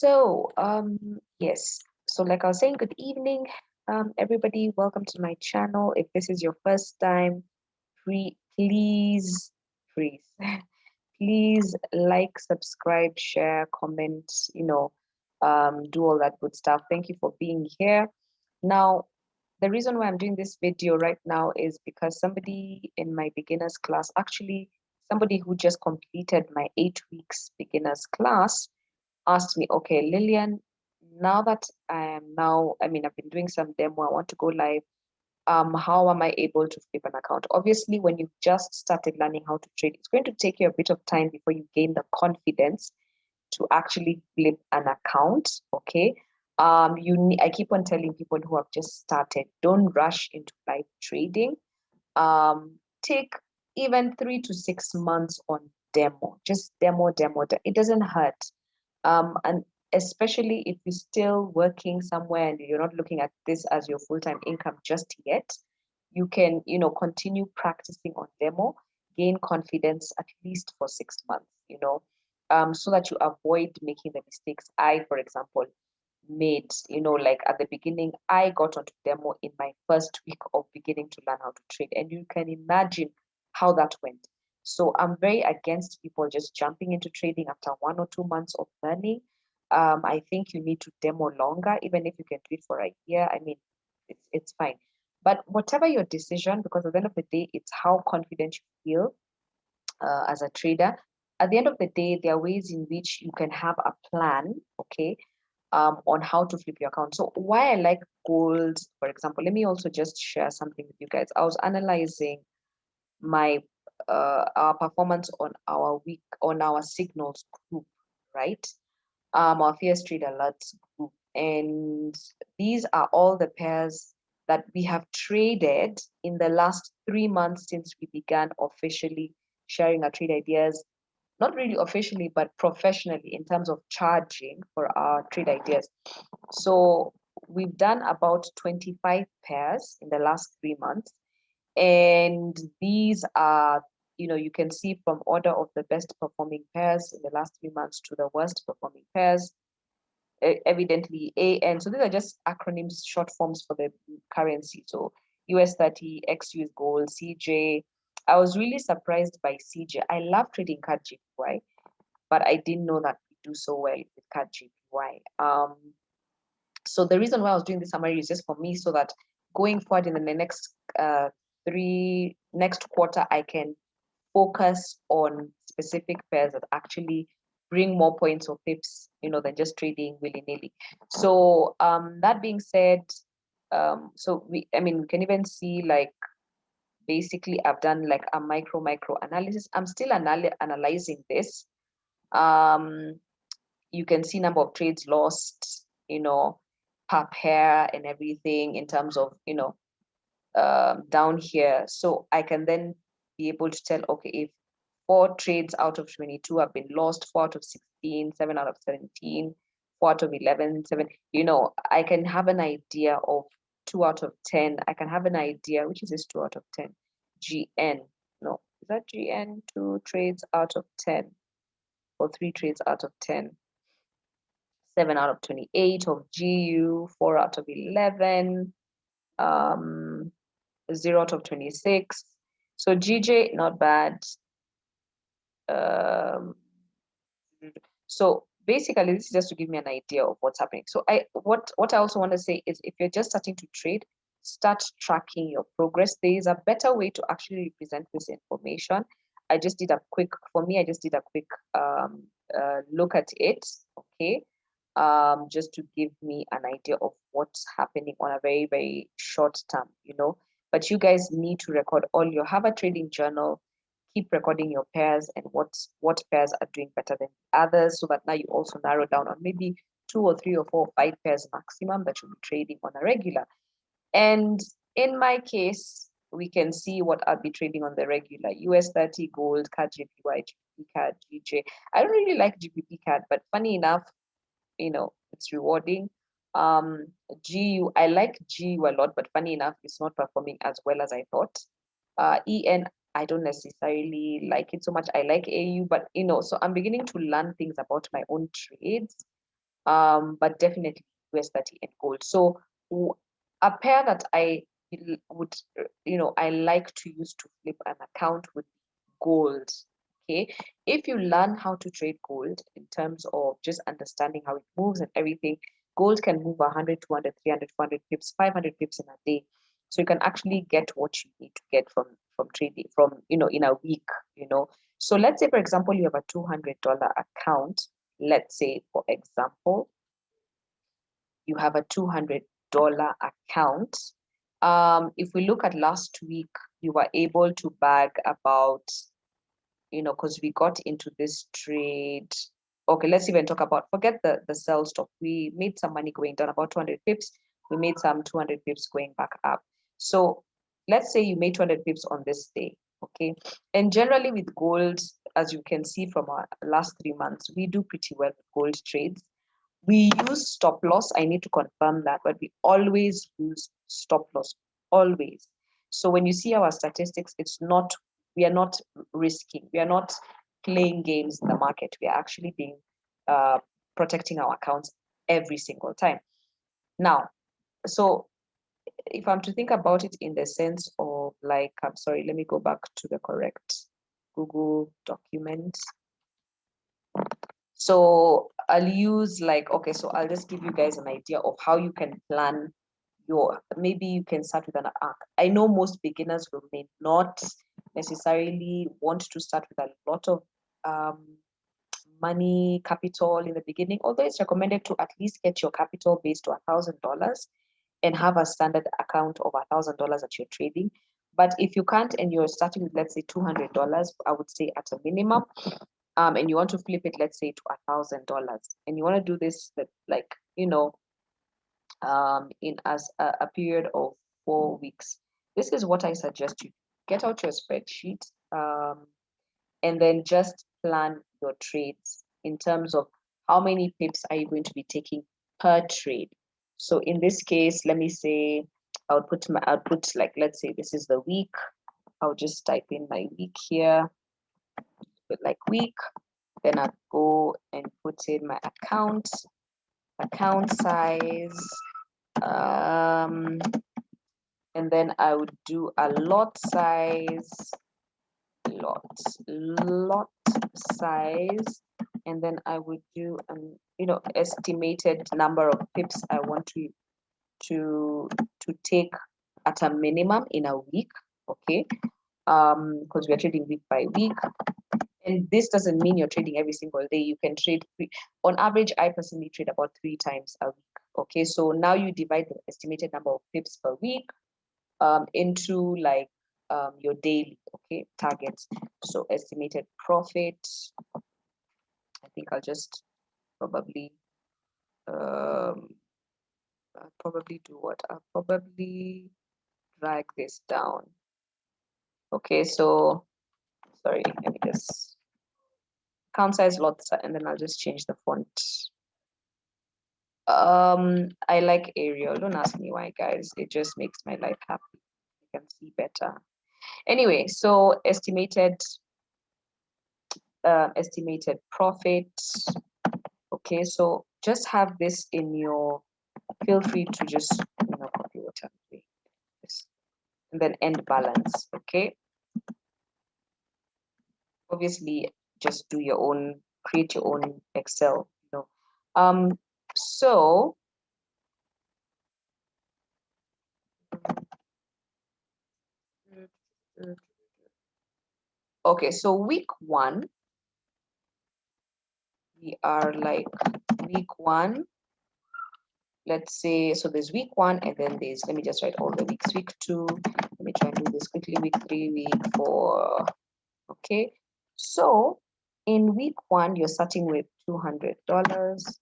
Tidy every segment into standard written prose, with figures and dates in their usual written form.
Yes. So, like I was saying, good evening, everybody. Welcome to my channel. If this is your first time, please, please like, subscribe, share, comment, do all that good stuff. Thank you for being here. Now, the reason why I'm doing this video right now is because somebody in my beginners class, actually, somebody who just completed my 8 weeks beginners class, asked me, okay, Lillian, now that I've been doing some demo, I want to go live. How am I able to flip an account? Obviously, when you've just started learning how to trade, it's going to take you a bit of time before you gain the confidence to actually flip an account. Okay. I keep on telling people who have just started, don't rush into live trading. Take even 3 to 6 months on demo, just demo. It doesn't hurt. And especially if you're still working somewhere and you're not looking at this as your full-time income just yet, you can, continue practicing on demo, gain confidence at least for 6 months, so that you avoid making the mistakes I, for example, made. Like at the beginning, I got onto demo in my first week of beginning to learn how to trade, and you can imagine how that went. So I'm very against people just jumping into trading after 1 or 2 months of learning. I think you need to demo longer, even if you can do it for a year. I mean, it's fine. But whatever your decision, because at the end of the day, it's how confident you feel as a trader. At the end of the day, there are ways in which you can have a plan, okay, on how to flip your account. So why I like gold, for example, let me also just share something with you guys. I was analyzing my our performance on our signals group, right? Our Fear Street Alerts group. And these are all the pairs that we have traded in the last 3 months since we began officially sharing our trade ideas. Not really officially, but professionally in terms of charging for our trade ideas. So we've done about 25 pairs in the last 3 months. And these are, you can see from order of the best performing pairs in the last 3 months to the worst performing pairs. Evidently, AN. So these are just acronyms, short forms for the currency. So US30, XUS gold, CJ. I was really surprised by CJ. I love trading CAD JPY, but I didn't know that we do so well with CAD JPY. So the reason why I was doing this summary is just for me, so that going forward in the next quarter, I can focus on specific pairs that actually bring more points or pips, than just trading willy-nilly. So that being said, we can even see, like, basically I've done like a micro analysis. I'm still analyzing this. You can see number of trades lost, per pair and everything in terms of, down here. So I can then be able to tell, okay, if 4 trades out of 22 have been lost, 4 out of 16, 7 out of 17, 4 out of 11, 7, I can have an idea of 2 out of 10. I can have an idea, which is this 2 out of 10? GN. No, is that GN? 2 trades out of 10 or 3 trades out of 10? 7 out of 28 of GU, 4 out of 11, 0 out of 26. So GJ, not bad. So basically, this is just to give me an idea of what's happening. So what I also want to say is, if you're just starting to trade, start tracking your progress. There is a better way to actually represent this information. I just did a quick look at it, okay, just to give me an idea of what's happening on a very, very short term, But you guys need to record have a trading journal, keep recording your pairs and what pairs are doing better than others, so that now you also narrow down on maybe 2 or 3 or 4 or 5 pairs maximum that you'll be trading on a regular. And in my case, we can see what I'll be trading on the regular: US30 gold, CAD JPY, GBP CAD, GJ. I don't really like GBP CAD, but funny enough, it's rewarding. GU, I like GU a lot, but funny enough, it's not performing as well as I thought. EN, I don't necessarily like it so much. I like AU, but so I'm beginning to learn things about my own trades. but definitely US 30 and gold. So a pair that I would, I like to use to flip an account would be gold. Okay, if you learn how to trade gold in terms of just understanding how it moves and everything, gold can move 100, 200, 300, 400 pips, 500 pips in a day. So you can actually get what you need to get from trading from in a week. So let's say, for example, you have a $200 account. Let's say, for example, you have a $200 account. If we look at last week, you were able to bag about, because we got into this trade. Okay, let's even talk about, forget the sell stop. We made some money going down about 200 pips. We made some 200 pips going back up. So let's say you made 200 pips on this day. Okay. And generally with gold, as you can see from our last 3 months, we do pretty well with gold trades. We use stop loss. I need to confirm that, but we always use stop loss, always. So when you see our statistics, we are not risking, we are not playing games in the market. We are actually being protecting our accounts every single time. Now, so if I'm to think about it in the sense of like, I'm sorry, let me go back to the correct Google document. So I'll use like, okay, so I'll just give you guys an idea of how you can plan maybe you can start with an arc. I know most beginners may not necessarily want to start with a lot of money capital in the beginning, although it's recommended to at least get your capital base to $1,000 and have a standard account of $1,000 that you're trading. But if you can't and you're starting with, let's say, $200, I would say at a minimum, and you want to flip it, let's say, to $1,000, and you want to do this like in as a period of 4 weeks. This is what I suggest you get out your spreadsheet, and then just plan your trades in terms of how many pips are you going to be taking per trade. So in this case, let me say I'll put like, let's say this is the week. I'll just type in my week here, put like week, then I'll go and put in my account size, and then I would do a lot size, lot size, and then I would do an estimated number of pips I want to take at a minimum in a week. Okay, because we're trading week by week. And this doesn't mean you're trading every single day. You can trade on average. I personally trade about 3 times a week. Okay, so now you divide the estimated number of pips per week into like your daily targets. So estimated profit, I think I'll just probably I'll probably do what? I'll probably drag this down. Okay, so sorry, let me just count size, lot size, and then I'll just change the font. I like Arial. Don't ask me why, guys. It just makes my life happy. You can see better. Anyway, so estimated profit. Okay, so just have this in your, feel free to just copy whatever this, and then end balance. Okay, obviously just do your own, create your own Excel. So okay, so week 1, we are like week 1, let's say, so there's week 1, and then there's, let me just write all the weeks. Week 2, let me try and do this quickly. Week 3, week 4. Okay, so in week 1, you're starting with $200.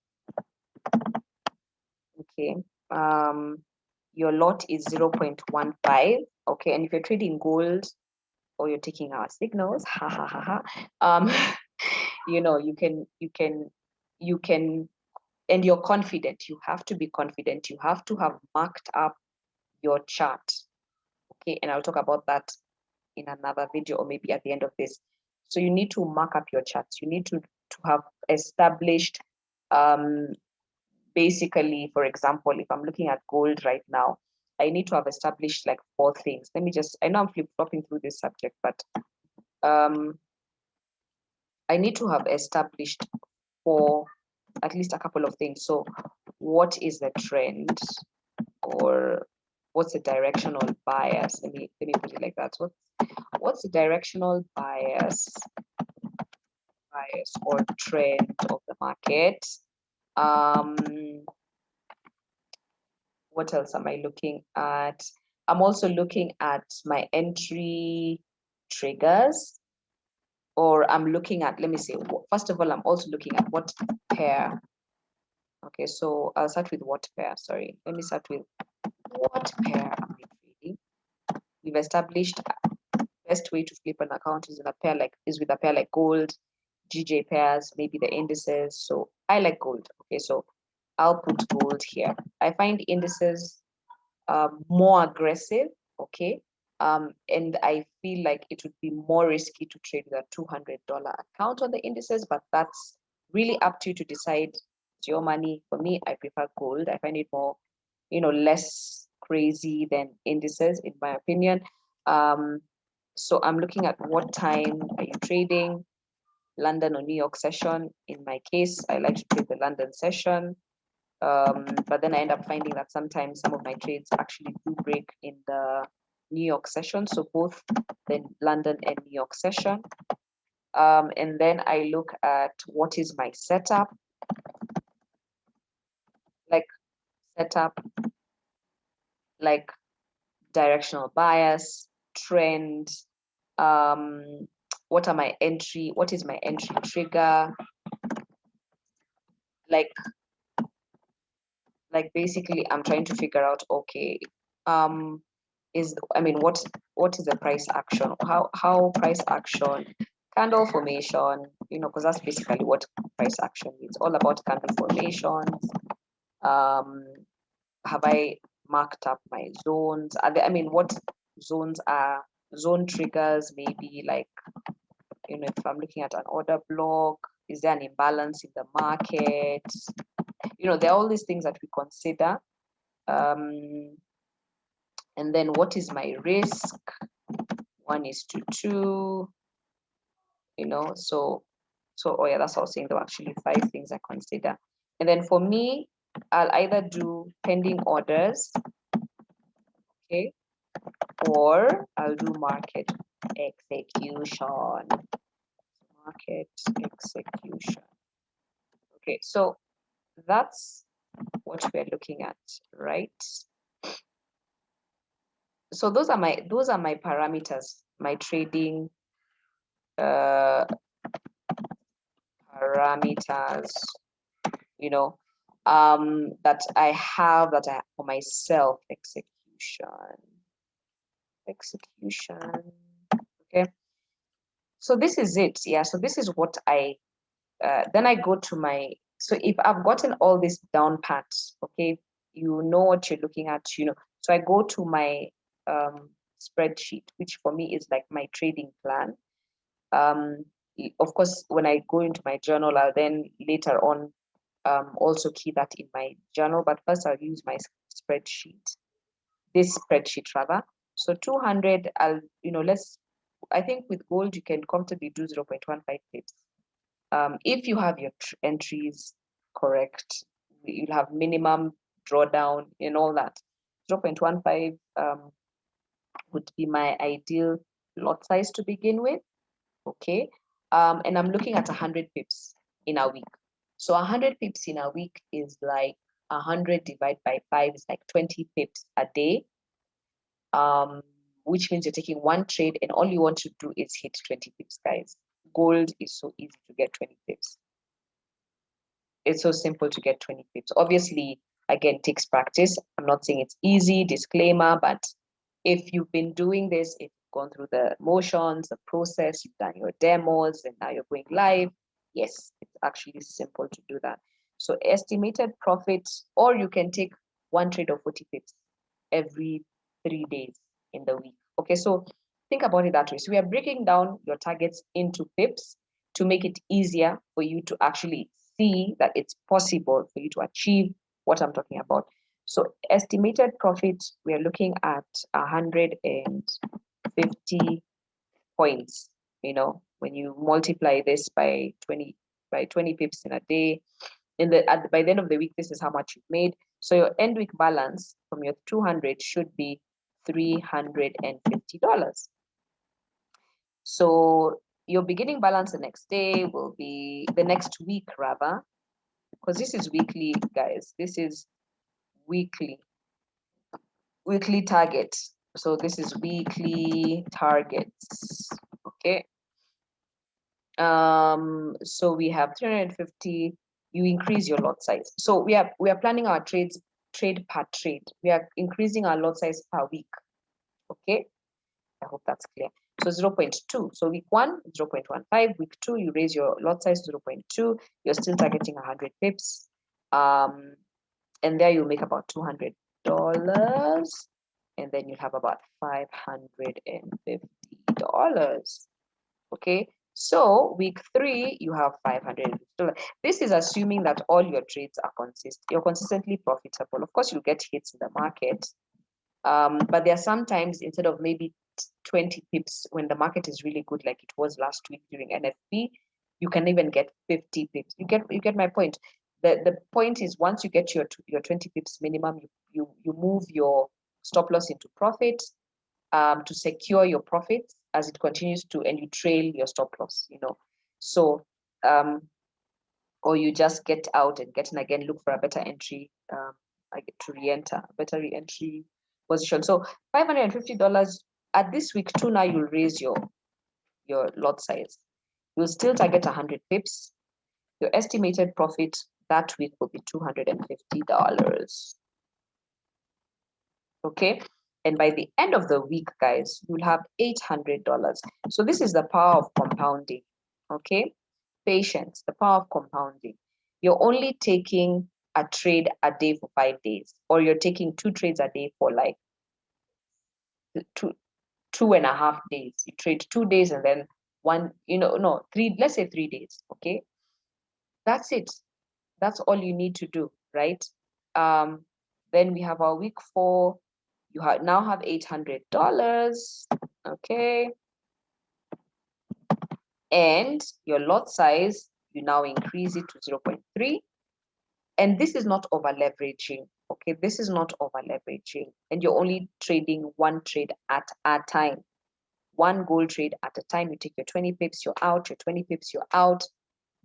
Okay, your lot is 0.15. Okay, and if you're trading gold or you're taking our signals, ha ha ha ha, you can, and you're confident. You have to be confident. You have to have marked up your chart. Okay, and I'll talk about that in another video or maybe at the end of this. So you need to mark up your charts. You need to have established basically, for example, if I'm looking at gold right now, I need to have established like 4 things. Let me just, I know I'm flip-flopping through this subject, but I need to have established for at least a couple of things. So what is the trend, or what's the directional bias? Let me put it like that. What's the directional bias or trend of the market? What else am I looking at? I'm also looking at my entry triggers, or I'm looking at, let me see, first of all, I'm also looking at what pair. Okay, so I'll start with what pair, sorry. Let me start with what pair am I trading? We've established best way to flip an account is with a pair like gold, GJ pairs, maybe the indices. So I like gold. Okay, so I'll put gold here. I find indices more aggressive. Okay, and I feel like it would be more risky to trade with a $200 account on the indices, but that's really up to you to decide. It's your money. For me, I prefer gold. I find it more, less crazy than indices, in my opinion. So I'm looking at what time are you trading, London or New York session. In my case, I like to trade the London session. But then I end up finding that sometimes some of my trades actually do break in the New York session. So both the London and New York session. And then I look at what is my setup, like directional bias, trend, what is my entry trigger, like basically I'm trying to figure out, okay, what is the price action, how price action, candle formation, because that's basically what price action is all about, candle formations. Have I marked up my zones? What zones are zone triggers? Maybe like, if I'm looking at an order block, is there an imbalance in the market? There are all these things that we consider. And then what is my risk? 1:2, so oh yeah, that's what I was saying. There were actually 5 things I consider. And then for me, I'll either do pending orders, okay, or I'll do market execution. Okay, so that's what we're looking at, right? So those are my parameters, my trading parameters, that I have for myself. Execution. Okay. So this is it. Yeah. So this is what then I go to so if I've gotten all this down pat, okay, you know what you're looking at, so I go to my spreadsheet, which for me is like my trading plan. Of course, when I go into my journal, I'll then later on also key that in my journal, but first I'll use my spreadsheet, this spreadsheet rather. So 200, I think with gold, you can comfortably do 0.15 pips. If you have your entries correct, you'll have minimum drawdown and all that. 0.15 would be my ideal lot size to begin with. Okay. And I'm looking at 100 pips in a week. So 100 pips in a week is like 100 divided by 5 is like 20 pips a day. Which means you're taking one trade and all you want to do is hit 20 pips, guys. Gold is so easy to get 20 pips. It's so simple to get 20 pips. Obviously, again, it takes practice. I'm not saying it's easy, disclaimer, but if you've been doing this, if you've gone through the motions, the process, you've done your demos, and now you're going live, yes, it's actually simple to do that. So estimated profit, or you can take one trade of 40 pips every 3 days in the week. Okay, so think about it that way. So we are breaking down your targets into pips to make it easier for you to actually see that it's possible for you to achieve what I'm talking about. So estimated profit, we are looking at 150 points. You know, when you multiply this by 20 pips in a day, by the end of the week, this is how much you've made. So your end week balance from your 200 should be $350. So your beginning balance the next day will be the next week rather, because this is weekly, guys. This is weekly target. So this is weekly targets. Okay. So we have 350. You increase your lot size. So we are planning our trade per trade. We are increasing our lot size per week. Okay, I hope that's clear. So 0.2. So week 1, 0.15. Week 2, you raise your lot size to 0.2. You're still targeting 100 pips. And there you make about $200. And then you have about $550. Okay. So week 3, you have $500. This is assuming that all your trades are you're consistently profitable. Of course, you'll get hits in the market. But there are sometimes, instead of maybe 20 pips when the market is really good, like it was last week during NFP, you can even get 50 pips. You get my point. The point is, once you get your 20 pips minimum, you move your stop loss into profit, to secure your profits as it continues to, and you trail your stop loss, you know. So or you just get out and get in again, look for a better entry, to re-enter, better re-entry position. So $550 at this week 2. Now you'll raise your lot size. You'll still target 100 pips. Your estimated profit that week will be $250. Okay. And by the end of the week, guys, you'll have $800. So this is the power of compounding. Okay. Patience, the power of compounding. You're only taking a trade a day for 5 days, or you're taking 2 trades a day for like 2.5 days. You trade 2 days and then one, no, 3, let's say 3 days. Okay. That's it. That's all you need to do, right? Then we have our week 4. You now have $800. Okay. And your lot size, you now increase it to 0.3. And this is not over leveraging. Okay, this is not over leveraging. And you're only trading one trade at a time. One gold trade at a time. You take your 20 pips, you're out. Your 20 pips, you're out.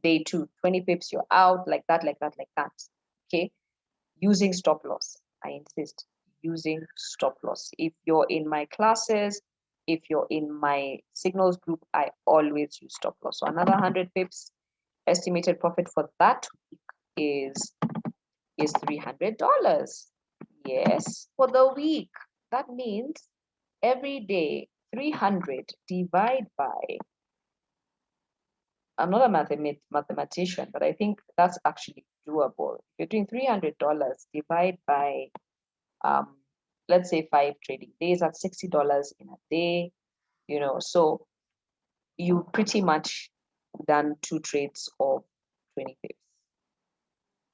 Day 2, 20 pips, you're out. Like that, like that, like that. Okay, using stop loss. I insist, using stop loss. If you're in my classes, if you're in my signals group, I always use stop loss. So another 100 pips. Estimated profit for that week is $300. Yes, for the week. That means every day 300 divide by, I'm not a mathematician, but I think that's actually doable. If you're doing $300, divide by let's say 5 trading days, that's $60 in a day, so you pretty much done 2 trades of 20 pips.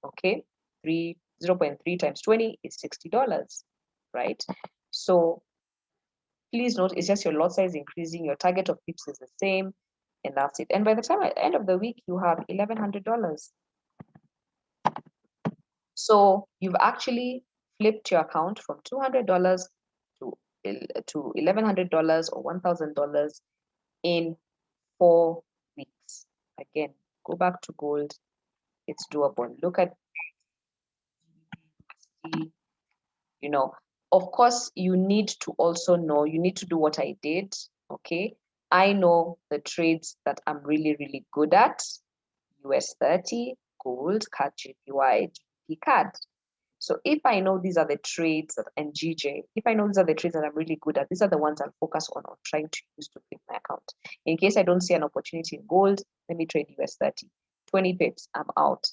Okay, 0.3 times 20 is $60, right? So please note, it's just your lot size increasing, your target of pips is the same, and that's it. And by the time at the end of the week, you have $1,100. So you've actually flipped your account from $200 to $1,100 or $1,000 in 4 weeks. Again, go back to gold. It's doable. Look at, of course, you need to also know, you need to do what I did. Okay. I know the trades that I'm really, really good at. US 30, gold, CAD, JPY, GBP, CAD. So if I know these are the trades and GJ, if I know these are the trades that I'm really good at, these are the ones I'll focus on trying to use to flip my account. In case I don't see an opportunity in gold, let me trade US 30. 20 pips, I'm out.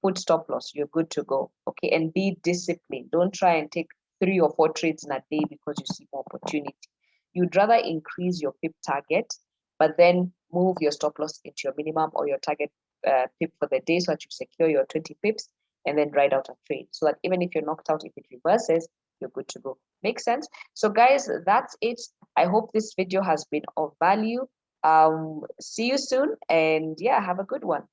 Put stop loss, you're good to go. Okay, and be disciplined. Don't try and take 3 or 4 trades in a day because you see more opportunity. You'd rather increase your pip target, but then move your stop loss into your minimum or your target pip for the day so that you secure your 20 pips, and then write out a trade so that even if you're knocked out, if it reverses, you're good to go. Make sense? So guys, that's it. I hope this video has been of value. See you soon, and yeah, have a good one.